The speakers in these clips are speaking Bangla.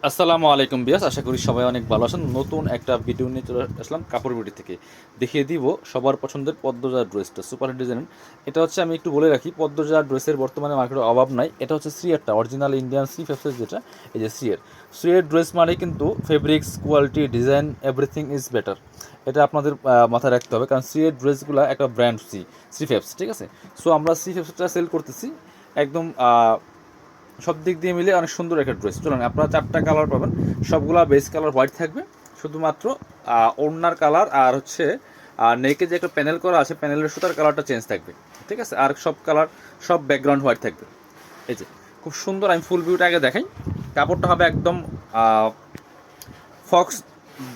আসসালামু আলাইকুম বিয়াস, আশা করি সবাই অনেক ভালো আছেন। নতুন একটা ভিডিও নিয়ে চলে আসলাম কাপড় বিডি থেকে। দেখিয়ে দিব সবার পছন্দের পদ্মজা ড্রেসটা, সুপার ডিজাইন। এটা হচ্ছে, আমি একটু বলে রাখি, পদ্মজা ড্রেসের বর্তমানে মার্কেটে অভাব নাই। এটা হচ্ছে সিয়ারটা, অরিজিনাল ইন্ডিয়ান সি ফেফেস, যেটা এই যে সিয়ের ড্রেস মানে কিন্তু fabrics, quality, design, everything is better. এটা আপনাদের মাথায় রাখতে হবে, কারণ সিয়ের ড্রেসগুলো একটা ব্র্যান্ড সি ফেপস, ঠিক আছে। সো আমরা সি ফেপসটা সেল করতেছি একদম সব দিক দিয়ে মিলে অনেক সুন্দর একটা ড্রেস। চলুন, আপনারা 4টা কালার পাবেন, সবগুলা বেস কালার হোয়াইট থাকবে, শুধুমাত্র ওড়নার কালার আর হচ্ছে নেকে যে একটা প্যানেল করা আছে, প্যানেলের সুতার কালারটা চেঞ্জ থাকবে, ঠিক আছে। আর সব কালার, সব ব্যাকগ্রাউন্ড হোয়াইট থাকবে। এই যে খুব সুন্দর, আমি ফুল ভিউটা আগে দেখাই। কাপড়টা হবে একদম ফক্স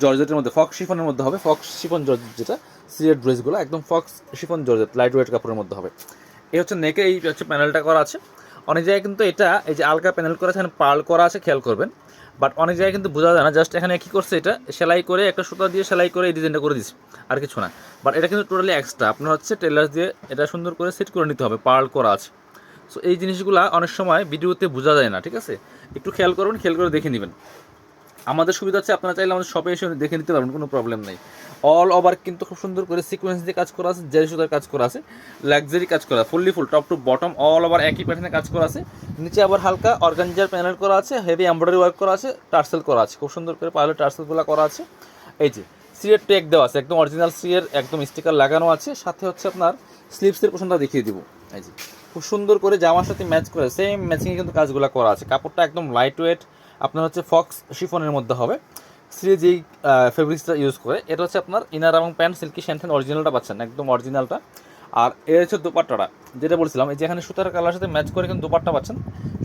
জর্জেটের মধ্যে, ফক্স শিফনের মধ্যে হবে, ফক্স শিফন জর্জেট, যেটা সিয়ের ড্রেসগুলো একদম Fox chiffon georgette, light weight কাপড়ের মধ্যে হবে। এই হচ্ছে নেকে, এই হচ্ছে প্যানেলটা করা আছে। অনেক জায়গায় কিন্তু এটা, এই যে আলগা প্যানেল করা আছে, এখানে পার্ল করা আছে, খেয়াল করবেন। বাট অনেক জায়গায় কিন্তু বোঝা যায় না, জাস্ট এখানে কী করছে, এটা সেলাই করে, একটা সুতা দিয়ে সেলাই করে এই ডিজাইনটা করে দিচ্ছে, আর কিছু না। বাট এটা কিন্তু টোটালি এক্সট্রা, আপনার হচ্ছে টেলার দিয়ে এটা সুন্দর করে সেট করে নিতে হবে, পার্ল করা আছে। সো এই জিনিসগুলো অনেক সময় ভিডিওতে বোঝা যায় না, ঠিক আছে। একটু খেয়াল করবেন, খেয়াল করে দেখে নেবেন। আমাদের সুবিধা হচ্ছে, আপনারা চাইলে আমাদের শপে এসে দেখে নিতে পারবেন, কোনো প্রবলেম নেই। অল ওভার কিন্তু খুব সুন্দর করে সিকোয়েন্স দিয়ে কাজ করা আছে, জারি সুতার কাজ করা আছে, লাক্সারি কাজ করা, fully full top to bottom all over একই প্যাটার্নে কাজ করা আছে। নিচে আবার হালকা অর্গানজার প্যানেল করা আছে, হেভি এমব্রয়ডারি ওয়ার্ক করা আছে, টার্সেল করা আছে, খুব সুন্দর করে পার্লের টার্সেলগুলো করা আছে। এই যে সিয়ের ট্যাগ দেওয়া আছে, একদম অরিজিনাল সিয়ের একদম স্টিকার লাগানো আছে। সাথে হচ্ছে আপনার স্লিভসের পোর্শনটা দেখিয়ে দিব। এই যে খুব সুন্দর করে জামার সাথে ম্যাচ করে, সেম ম্যাচিংয়ে কিন্তু কাজগুলো করা আছে। কাপড়টা একদম লাইট ওয়েট, আপনার হচ্ছে ফক্স শিফনের মধ্যে হবে। সিয়ে যেই ফেব্রিক্সটা ইউজ করে, এটা হচ্ছে আপনার ইনার এবং প্যান্ট সিল্কি শ্যান্থেন অরিজিনালটা পাচ্ছেন, একদম অরিজিনালটা। আর এর হচ্ছে দোপাট্টাটা, যেটা বলছিলাম, এই যে এখানে সুতার কালার সাথে ম্যাচ করে কিন্তু দোপাট্টা পাচ্ছেন,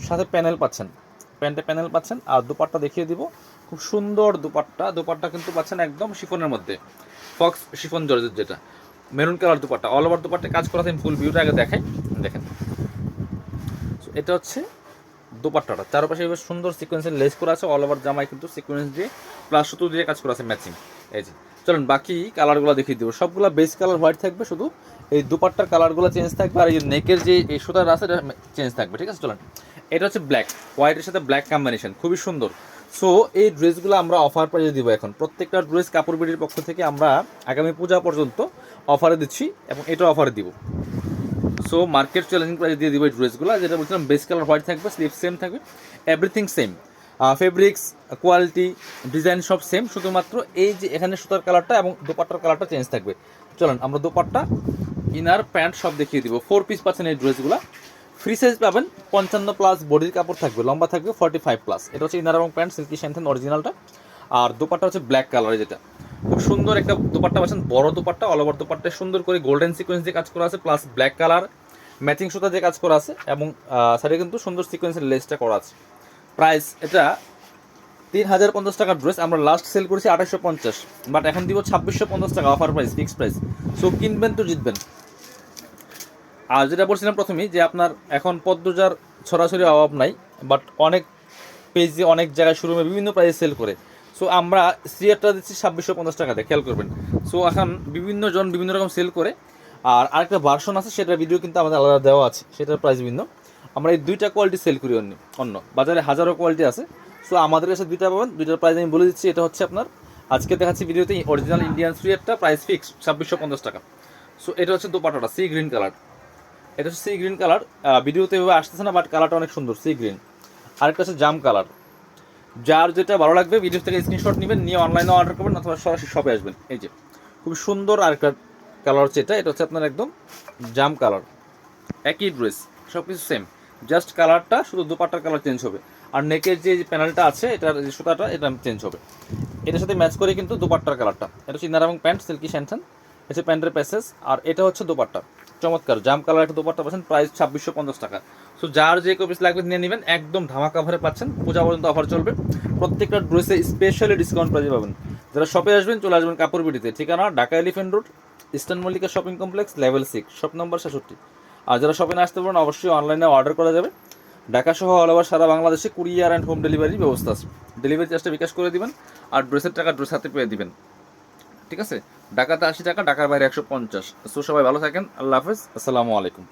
সাথে প্যানেল পাচ্ছেন, প্যান্টে প্যানেল পাচ্ছেন। আর দোপাট্টা দেখিয়ে দিব, খুব সুন্দর দোপাট্টা কিন্তু পাচ্ছেন একদম শিফনের মধ্যে, ফক্স শিফন জর্জের, যেটা maroon colour dupatta, all over dupatta কাজ করা। আমি ফুল ভিউটা আগে দেখাই, দেখেন। এটা হচ্ছে দোপাট্টাটা, চারপাশে বেশ সুন্দর সিকোয়েন্সের লেস করা আছে, অল ওভার জামায় কিন্তু সিকোয়েন্স দিয়ে প্লাস সুতো দিয়ে কাজ করা আছে ম্যাচিং। এই যে চলুন বাকি কালারগুলো দেখিয়ে দেবো। সবগুলো বেস কালার হোয়াইট থাকবে, শুধু এই দুপাট্টার কালারগুলো চেঞ্জ থাকবে, আর এই নেকের যে এই সুতার আছে এটা চেঞ্জ থাকবে, ঠিক আছে। চলুন, এটা হচ্ছে ব্ল্যাক, হোয়াইটের সাথে ব্ল্যাক কম্বিনেশন, খুবই সুন্দর। সো এই ড্রেসগুলো আমরা অফার প্রাইসে দিব এখন। প্রত্যেকটা ড্রেস কাপড় বিডির পক্ষ থেকে আমরা আগামী পূজা পর্যন্ত অফারে দিচ্ছি, এবং এটা অফারে দিব। সো মার্কেট চ্যালেঞ্জিং প্রাইস দিয়ে দিব এই ড্রেসগুলো, যেটা বলছিলাম বেস কালার হোয়াইট থাকবে, স্লিভ সেম থাকবে, everything same, fabrics, quality, design সব সেম, শুধুমাত্র এই যে এখানে সুতার কালারটা এবং দোপাট্টার কালারটা চেঞ্জ থাকবে। চলুন আমরা দোপাট্টা, ইনার, প্যান্ট সব দেখিয়ে দিব। 4 পিস পাচ্ছেন এই ড্রেসগুলো, ফ্রি সাইজ পাবেন, 55+ বডির কাপড় থাকবে, লম্বা থাকবে 45+। এটা হচ্ছে ইনার এবং প্যান্ট সিল্কি শ্যান্থেন অরিজিনালটা। আর দোপাট্টা হচ্ছে ব্ল্যাক কালারের, যেটা খুব সুন্দর একটা দোপাট্টা পাচ্ছেন, বড় দোপাট্টা, অল ওভার দোপাট্টা সুন্দর করে গোল্ডেন সিকোয়েন্স দিয়ে কাজ করা আছে, প্লাস ব্ল্যাক কালার ম্যাচিং সুতা দিয়ে কাজ করা আছে, এবং সাইডে কিন্তু সুন্দর সিকোয়েন্সের লেসটা করা আছে। প্রাইস এটা 3050 টাকার ড্রেস, আমরা লাস্ট সেল করেছি 2850, বাট এখন দিব 2650 টাকা offer price, fixed price. So কিনবেন তো জিতবেন। আর যেটা বলছিলাম প্রথমেই, যে আপনার এখন পদ্মজার ছড়াছড়ি অভাব নাই, বাট অনেক পেজে, অনেক জায়গায়, শোরুমে বিভিন্ন প্রাইসে সেল করে। সো আমরা সিয়ারটা দিচ্ছি 2650 টাকাতে, খেয়াল করবেন। সো এখন বিভিন্ন জন বিভিন্ন রকম সেল করে। আর আরেকটা ভার্সন আছে, সেটার ভিডিও কিন্তু আমাদের আলাদা দেওয়া আছে, সেটার প্রাইস ভিন্ন। আমরা এই দুইটা কোয়ালিটি সেল করি, অন্য বাজারে হাজারো কোয়ালিটি আছে। সো আমাদের কাছে দুইটা পাবেন, দুইটার প্রাইস আমি বলে দিচ্ছি। এটা হচ্ছে আপনার আজকে দেখাচ্ছি ভিডিওতে অরিজিনাল ইন্ডিয়ান সুইয়ারটা, প্রাইস ফিক্স 2650 টাকা। সো এটা হচ্ছে দোপাট্টাটা, সি গ্রিন কালার, এটা হচ্ছে সি গ্রিন কালার। ভিডিওতে এভাবে আসতেছে না, বাট কালারটা অনেক সুন্দর, সি গ্রিন। আরেকটা হচ্ছে জাম কালার। যার যেটা ভালো লাগবে ভিডিও থেকে স্ক্রিনশট নেবেন, নিয়ে অনলাইনে অর্ডার করবেন, অথবা সরাসরি শপে আসবেন। এই যে খুব সুন্দর আরেকটা কালার হচ্ছে এটা হচ্ছে আপনার একদম জাম কালার, একই ড্রেস, সব কিছু সেম, জাস্ট কালারটা, শুধু দুপাট্টার কালার চেঞ্জ হবে। আর নেকের যে প্যানেলটা আছে, এটার যে সুতাটা, এটা চেঞ্জ হবে। এটার সাথে ম্যাচ করে কিন্তু দুপাট্টার কালারটা, এটা হচ্ছে ইনার এবং প্যান্ট সিল্কি শ্যান্থেন, হচ্ছে প্যান্টের প্যাসেজ। আর এটা হচ্ছে দোপাট্টা, চমৎকার জাম কালার একটা দোপাট্টা পাচ্ছেন, প্রাইস 2650 টাকা। সো যার যে কপিস লাগবে নিয়ে নেবেন, একদম ধামাকা অফারে পাচ্ছেন, পূজা পর্যন্ত অফার চলবে। প্রত্যেকটা ড্রেসে স্পেশালি ডিসকাউন্ট প্রাইসে পাবেন। যারা শপে আসবেন, চলে আসবেন কাপড় বিডিতে, ঠিকানা Dhaka elephant road, eastern Mallika shopping complex, level 6, shop number 66। আর যারা শপে না আসতে পারেন, অবশ্যই অনলাইনে অর্ডার করা যাবে। ঢাকা সহ অল ওভার সারা বাংলাদেশে কুরিয়ার অ্যান্ড হোম ডেলিভারির ব্যবস্থা আছে। ডেলিভারি চার্জটা বিকাশ করে দিবেন, আর ড্রেসের টাকা ড্রেস হাতে পেয়ে দিবেন, ঠিক আছে। ঢাকাতে 80 টাকা, ঢাকার বাইরে 150। সো সবাই ভালো থাকেন, আল্লাহ হাফেজ, আসসালামু আলাইকুম।